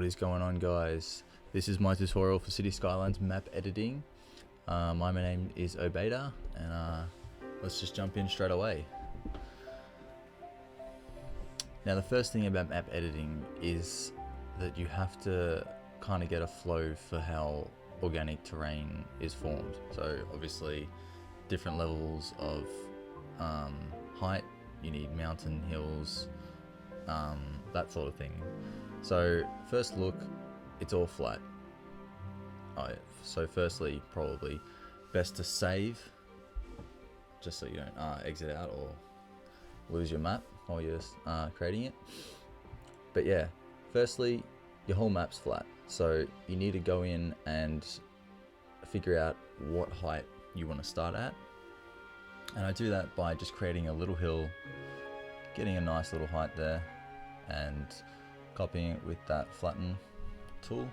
What is going on, guys? This is my tutorial for City Skylines map editing. My name is Obayda, and let's just jump in straight away. Now, the first thing about map editing is that you have to kind of get a flow for how organic terrain is formed. So obviously different levels of height, you need mountain, hills, that sort of thing. So first look, it's all flat. So firstly, probably best to save, just so you don't exit out or lose your map while you're creating it. But yeah, firstly, your whole map's flat, so you need to go in and figure out what height you want to start at. And I do that by just creating a little hill, getting a nice little height there, and copying it with that flatten tool,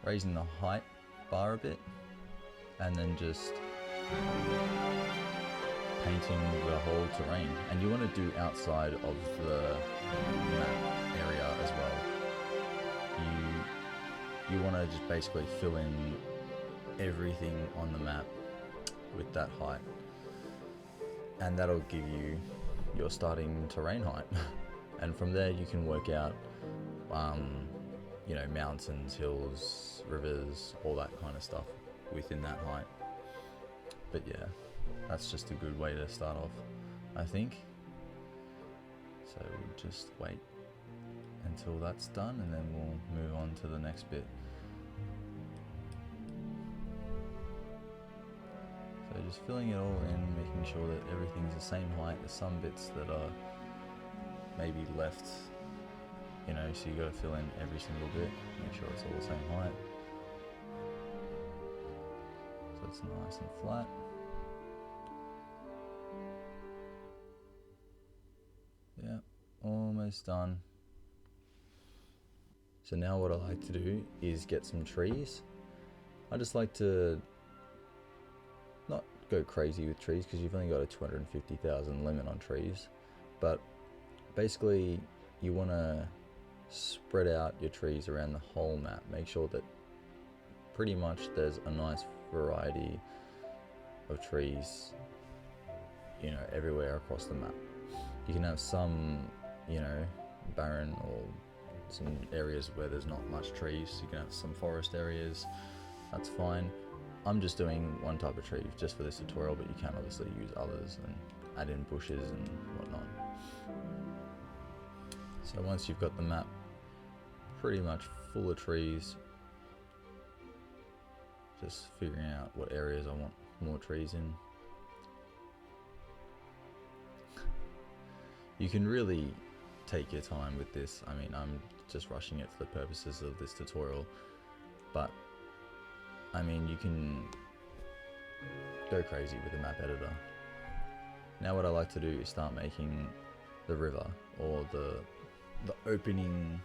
raising the height bar a bit, and then just painting the whole terrain. And you want to do outside of the map area as well. You want to just basically fill in everything on the map with that height, and that'll give you your starting terrain height. And from there you can work out mountains, hills, rivers, all that kind of stuff within that height. But yeah, that's just a good way to start off, I think. So we'll just wait until that's done, and then we'll move on to the next bit. So just filling it all in, making sure that everything's the same height. There's some bits that are maybe left, so you got to fill in every single bit, make sure it's all the same height, so it's nice and flat. Yeah, almost done. So now what I like to do is get some trees. I just like to not go crazy with trees, because you've only got a 250,000 limit on trees, but basically you want to spread out your trees around the whole map. Make sure that pretty much there's a nice variety of trees, everywhere across the map. You can have some, barren, or some areas where there's not much trees. You can have some forest areas, that's fine. I'm just doing one type of tree just for this tutorial, but you can obviously use others and add in bushes and whatnot. So once you've got the map pretty much full of trees, just figuring out what areas I want more trees in. You can really take your time with this. I mean, I'm just rushing it for the purposes of this tutorial, but I mean, you can go crazy with the map editor. Now what I like to do is start making the river, or the opening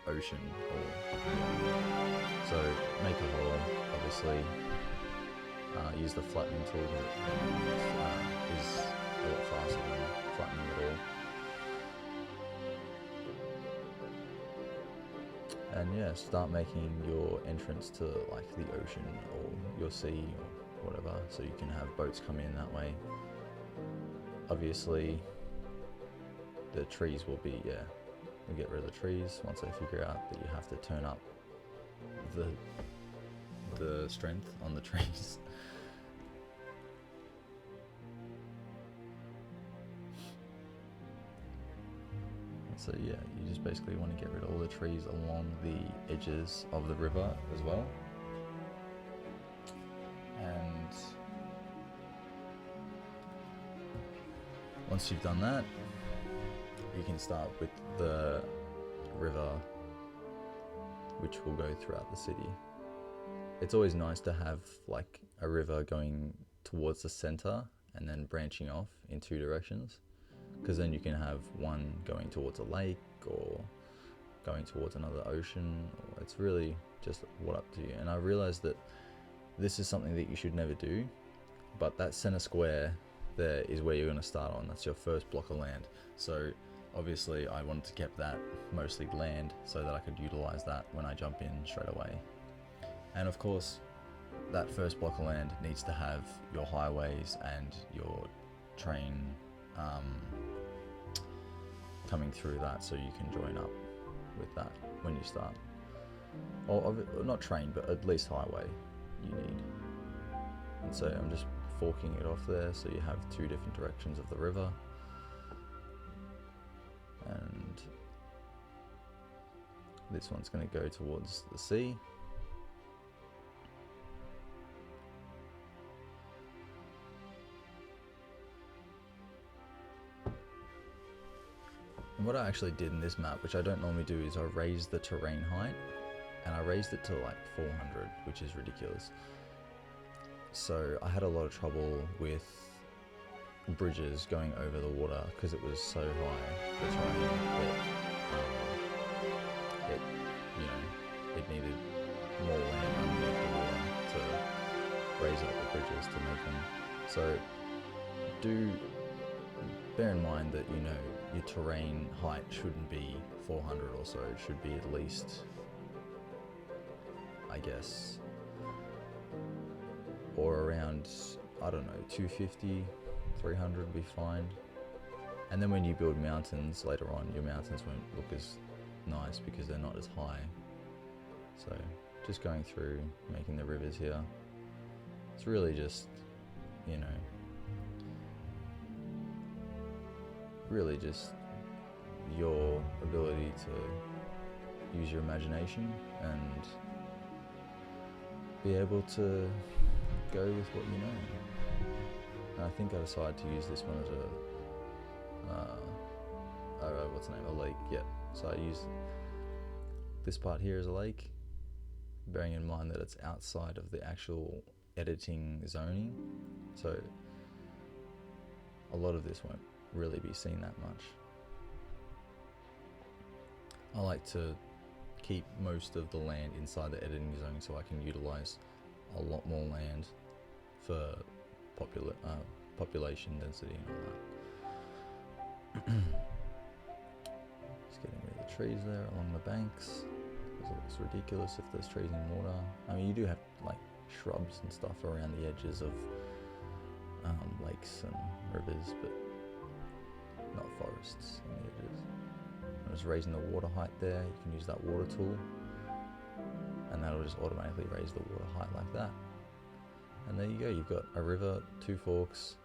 ocean. So make a hole, obviously. Use the flattening tool, that is a lot faster than flattening it all. And yeah, start making your entrance to like the ocean or your sea or whatever, so you can have boats come in that way. Obviously the trees will be, we'll get rid of the trees once I figure out that you have to turn up the strength on the trees. So yeah, you just basically want to get rid of all the trees along the edges of the river as well. And once you've done that, you can start with the river, which will go throughout the city. It's always nice to have like a river going towards the center and then branching off in two directions, because then you can have one going towards a lake or going towards another ocean. It's really just what up to you. And I realized that this is something that you should never do, but that center square there is where you're going to start on. That's your first block of land. So obviously I wanted to keep that mostly land so that I could utilize that when I jump in straight away. And of course, that first block of land needs to have your highways and your train coming through that, so you can join up with that when you start. Or not train, but at least highway you need. And so I'm just forking it off there, so you have two different directions of the river. And this one's going to go towards the sea. And what I actually did in this map, which I don't normally do, is I raised the terrain height, and I raised it to like 400, which is ridiculous. So I had a lot of trouble with bridges going over the water because it was so high, the terrain, that it needed more land underneath the water to raise up the bridges to make them. So do bear in mind that your terrain height shouldn't be 400 or so. It should be at least, I guess, or around, I don't know, 250, 300 would be fine. And then when you build mountains later on, your mountains won't look as nice because they're not as high. So just going through, making the rivers here, it's really just, really just your ability to use your imagination and be able to go with what you know. And I think I decided to use this one as a lake. Yeah, so I used this part here as a lake, bearing in mind that it's outside of the actual editing zoning, so a lot of this won't really be seen that much. I like to keep most of the land inside the editing zone so I can utilize a lot more land for population density and all that. Just getting rid of the trees there along the banks, because it looks ridiculous if there's trees in water. I mean, you do have like shrubs and stuff around the edges of lakes and rivers, but not forests on the edges. I'm just raising the water height there. You can use that water tool, and that'll just automatically raise the water height like that. And there you go, you've got a river, two forks,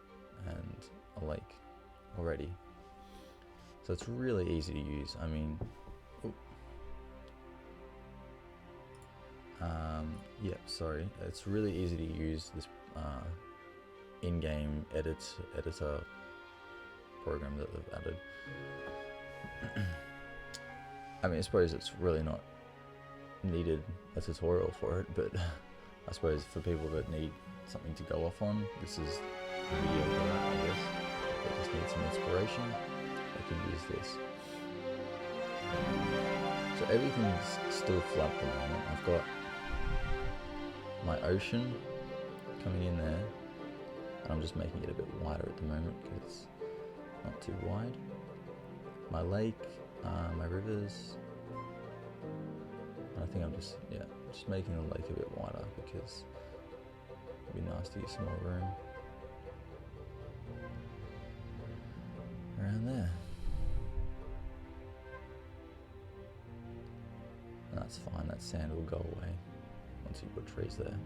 and a lake already. So it's really easy to use. I mean, it's really easy to use this in-game editor program that they've added. I mean, I suppose it's really not needed a tutorial for it, but I suppose for people that need something to go off on, this is the video for that, I guess. They just need some inspiration, they can use this. So everything's still flat at the moment. I've got my ocean coming in there, and I'm just making it a bit wider at the moment because it's not too wide. My lake, my rivers, and I think I'm just making the lake a bit wider because it'd be nice to get some more room around there. And that's fine, that sand will go away once you put trees there.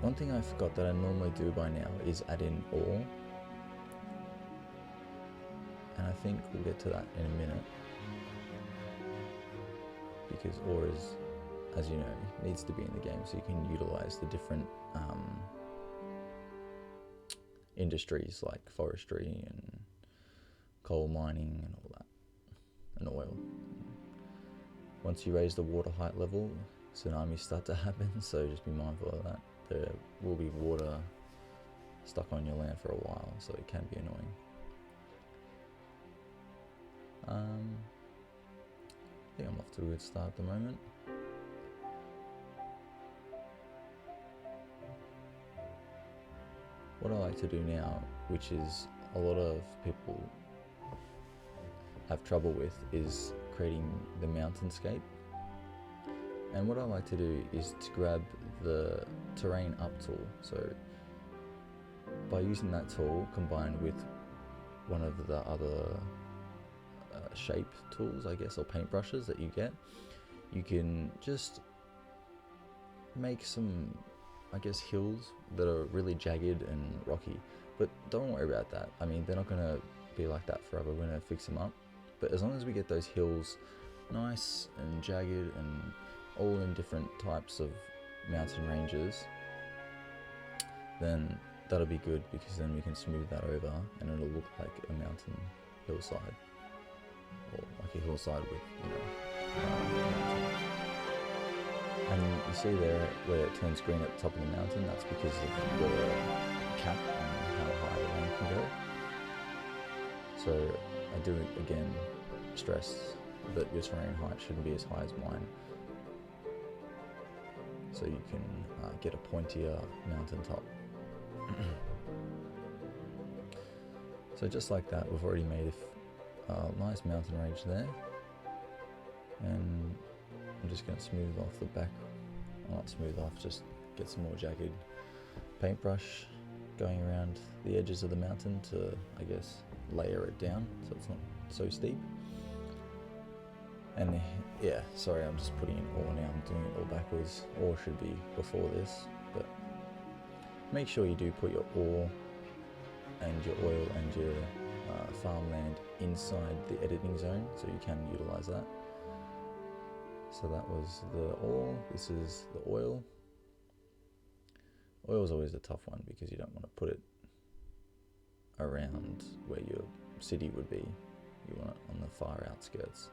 One thing I forgot that I normally do by now is add in ore, and I think we'll get to that in a minute, because ore is, as you know, needs to be in the game so you can utilize the different industries like forestry and coal mining and all that, and oil. Once you raise the water height level, tsunamis start to happen, so just be mindful of that. There will be water stuck on your land for a while, so it can be annoying. I think I'm off to a good start at the moment. What what I like to do now, which is a lot of people have trouble with, is creating the mountainscape. And what I like to do is to grab the terrain up tool. So by using that tool combined with one of the other shape tools, I guess, or paintbrushes that you get, you can just make some, I guess, hills that are really jagged and rocky. But don't worry about that. I mean, they're not going to be like that forever. We're going to fix them up. But as long as we get those hills nice and jagged and all in different types of mountain ranges, then that'll be good, because then we can smooth that over and it'll look like a mountain hillside, or like a hillside with, you know, mountain. And you see there where it turns green at the top of the mountain, that's because of the cap and how high the rain can go. So I do again stress that your terrain height shouldn't be as high as mine, so you can get a pointier mountain top. So just like that, we've already made a nice mountain range there, and I'm just going to smooth off the back, well, not smooth off, just get some more jagged paintbrush going around the edges of the mountain to, I guess, layer it down so it's not so steep. And yeah, sorry, I'm just putting in ore now, I'm doing it all backwards. Ore should be before this, but make sure you do put your ore and your oil and your farmland inside the editing zone so you can utilize that. So that was the ore, this is the oil. Oil is always a tough one because you don't want to put it around where your city would be. You want it on the far outskirts.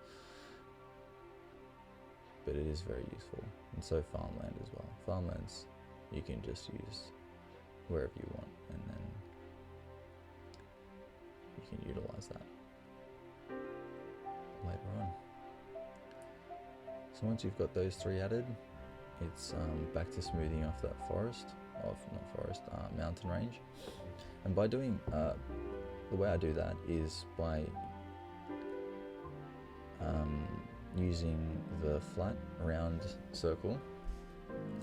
But it is very useful, and so farmland as well. Farmlands you can just use wherever you want, and then you can utilize that later on. So once you've got those three added, it's back to smoothing off that mountain range. And by doing, the way I do that is by using the flat round circle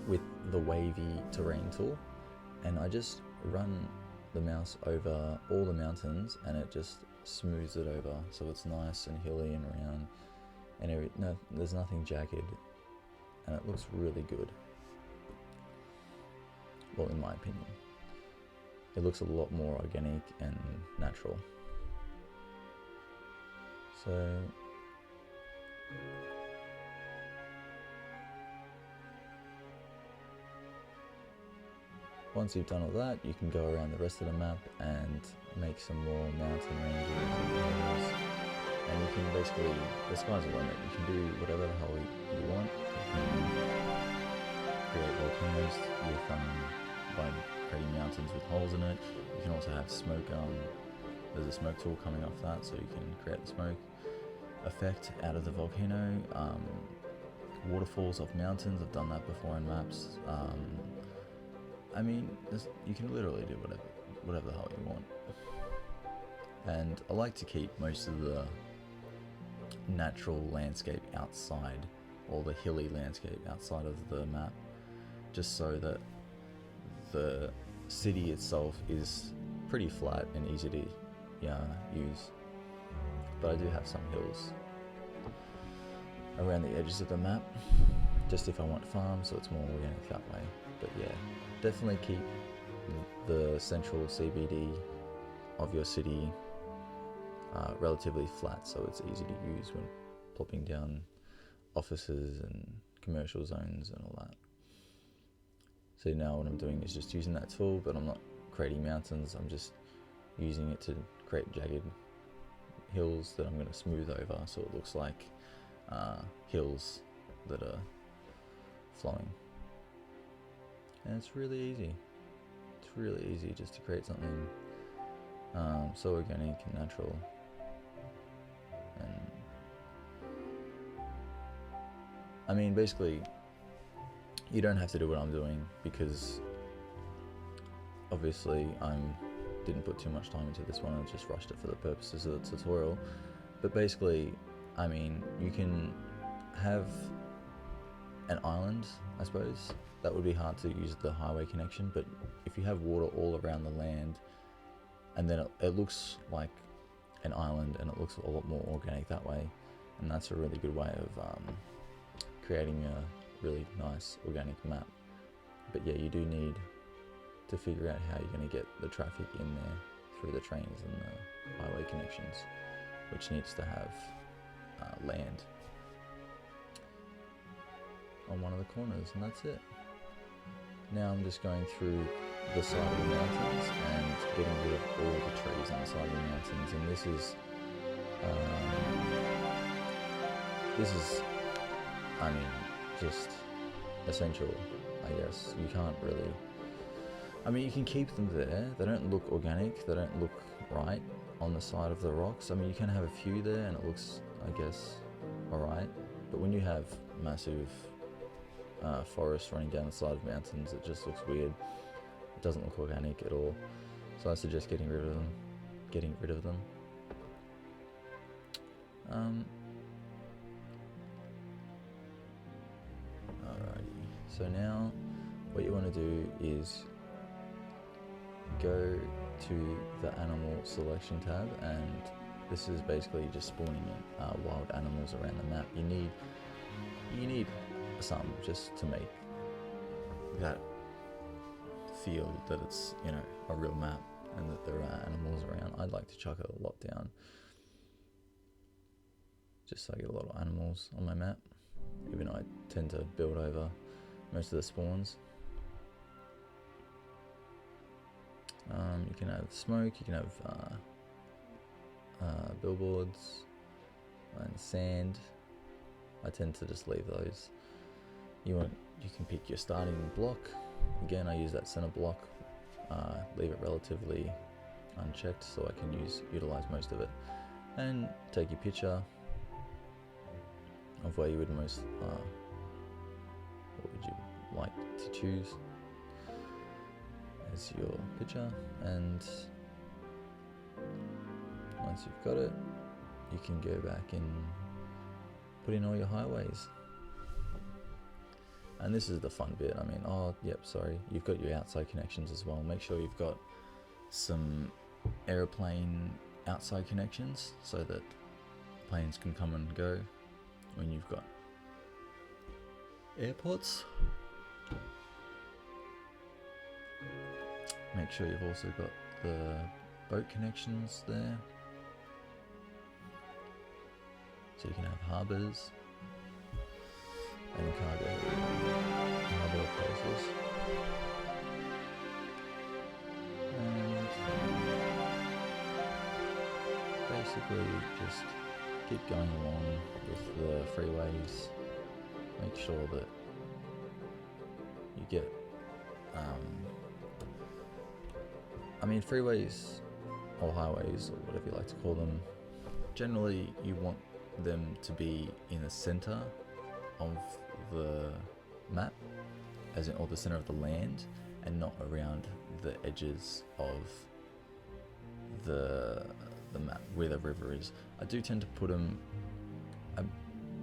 with the wavy terrain tool, and I just run the mouse over all the mountains and it just smooths it over so it's nice and hilly and round, and there's nothing jagged, and it looks really good. Well, in my opinion, it looks a lot more organic and natural. So once you've done all that, you can go around the rest of the map and make some more mountain ranges and hills. And you can basically, the sky's the limit. You can do whatever the hell you want. You can create volcanoes with, by creating mountains with holes in it. You can also have smoke, there's a smoke tool coming off that, so you can create the smoke effect out of the volcano. Waterfalls off mountains, I've done that before in maps. I mean, you can literally do whatever the hell you want. And I like to keep most of the natural landscape outside, or the hilly landscape outside of the map, just so that the city itself is pretty flat and easy to use. But I do have some hills around the edges of the map, just if I want farms, so it's more organic that way. But yeah, definitely keep the central CBD of your city relatively flat, so it's easy to use when plopping down offices and commercial zones and all that. So now what I'm doing is just using that tool, but I'm not creating mountains, I'm just using it to create jagged hills that I'm going to smooth over so it looks like hills that are flowing. And it's really easy. It's really easy just to create something so organic and natural. And I mean, basically, you don't have to do what I'm doing, because obviously I didn't put too much time into this one, I just rushed it for the purposes of the tutorial. But basically, I mean, you can have an island, I suppose. That would be hard to use the highway connection, but if you have water all around the land, and then it looks like an island, and it looks a lot more organic that way, and that's a really good way of creating a really nice organic map. But yeah, you do need to figure out how you're going to get the traffic in there through the trains and the highway connections, which needs to have land on one of the corners, and that's it. Now I'm just going through the side of the mountains and getting rid of all the trees on the side of the mountains, and this is I mean, just essential, I guess. You can't really, I mean, you can keep them there, they don't look organic, they don't look right on the side of the rocks. I mean, you can have a few there and it looks, I guess, alright, but when you have massive forests running down the side of mountains, it just looks weird. It doesn't look organic at all, so I suggest getting rid of them. Alrighty, so now what you want to do is go to the animal selection tab, and this is basically just spawning wild animals around the map. You need some just to make that feel that it's, you know, a real map and that there are animals around. I'd like to chuck a lot down just so I get a lot of animals on my map, even though I tend to build over most of the spawns. You can have smoke, you can have billboards and sand. I tend to just leave those. You can pick your starting block. Again, I use that center block. Leave it relatively unchecked so I can utilize most of it. And take your picture of where you would what would you like to choose as your picture, and once you've got it, you can go back and put in all your highways. And this is the fun bit. I mean, you've got your outside connections as well. Make sure you've got some airplane outside connections so that planes can come and go when you've got airports. Make sure you've also got the boat connections there, so you can have harbours and cargo places. And basically just keep going along with the freeways. Make sure that you get freeways or highways, or whatever you like to call them, generally you want them to be in the center of the map, or the center of the land, and not around the edges of the map where the river is. I do tend to put them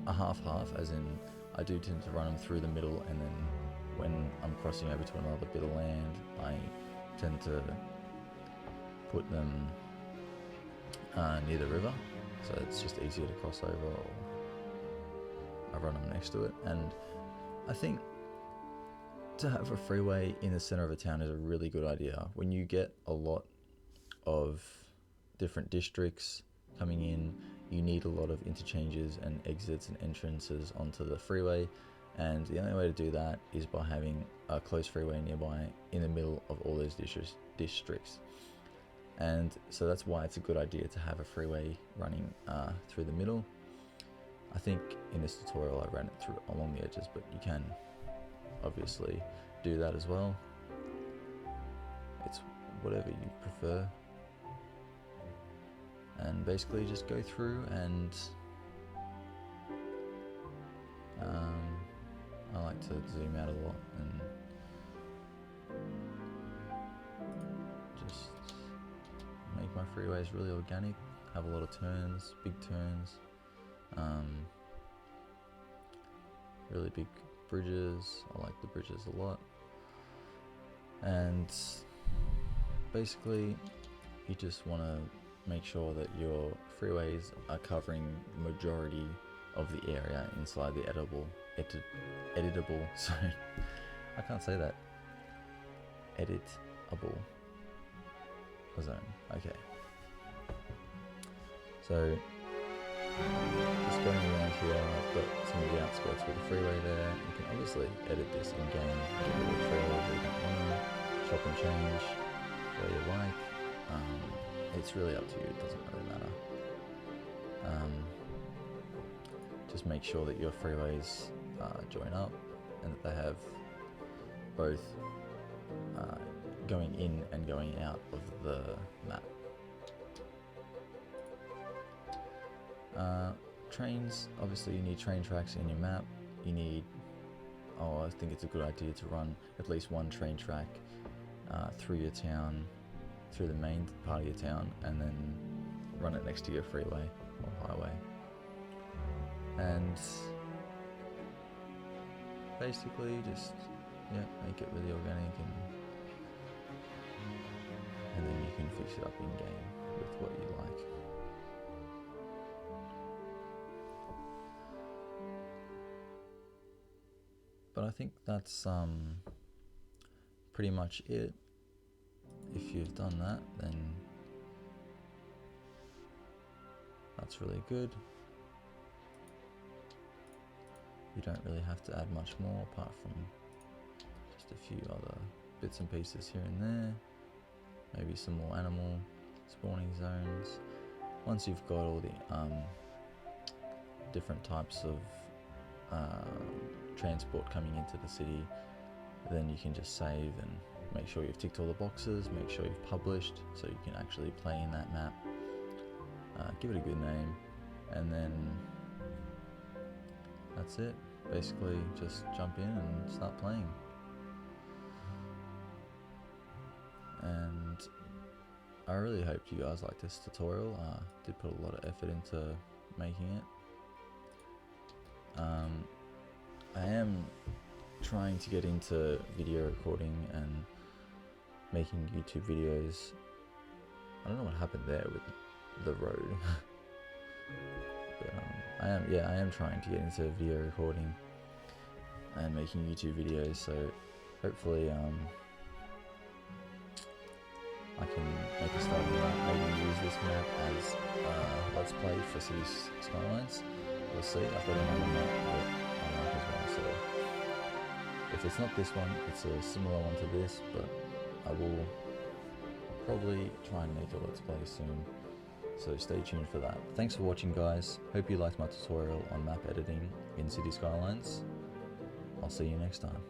a half-half, as in I do tend to run them through the middle, and then when I'm crossing over to another bit of land, I tend to put them near the river, so it's just easier to cross over, or I run them next to it. And I think to have a freeway in the center of a town is a really good idea. When you get a lot of different districts coming in, you need a lot of interchanges and exits and entrances onto the freeway, and the only way to do that is by having a close freeway nearby in the middle of all those districts. And so that's why it's a good idea to have a freeway running through the middle. I think in this tutorial I ran it through along the edges, but you can obviously do that as well. It's whatever you prefer. And basically just go through, and I like to zoom out a lot and my freeways really organic, have a lot of turns, big turns, really big bridges. I like the bridges a lot. And basically you just want to make sure that your freeways are covering the majority of the area inside the editable zone. I can't say that. Editable zone. Okay. So just going around here, I've got some of the outskirts with the freeway there. You can obviously edit this in game, get rid of the freeway where you don't want to, chop and change where you like. It's really up to you, it doesn't really matter. Just make sure that your freeways join up and that they have both going in and going out of the map. Trains, obviously you need train tracks in your map. You need, I think it's a good idea to run at least one train track through your town, through the main part of your town, and then run it next to your freeway or highway. And basically just make it really organic, and then you can fix it up in game with what you like. But I think that's pretty much it. If you've done that, then that's really good. You don't really have to add much more apart from just a few other bits and pieces here and there. Maybe some more animal spawning zones. Once you've got all the different types of transport coming into the city, then you can just save and make sure you've ticked all the boxes, make sure you've published so you can actually play in that map. Give it a good name, and then that's it. Basically just jump in and start playing. And I really hope you guys like this tutorial. Did put a lot of effort into making it. I am trying to get into video recording and making YouTube videos. I don't know what happened there with the road. But I am trying to get into video recording and making YouTube videos, so hopefully I can make a start on that. Maybe use this map as Let's Play for Cities Skylines. We'll see. I've got another map that I like as well, so if it's not this one, it's a similar one to this, but I will probably try and make a Let's Play soon, so stay tuned for that. Thanks for watching, guys. Hope you liked my tutorial on map editing in City Skylines. I'll see you next time.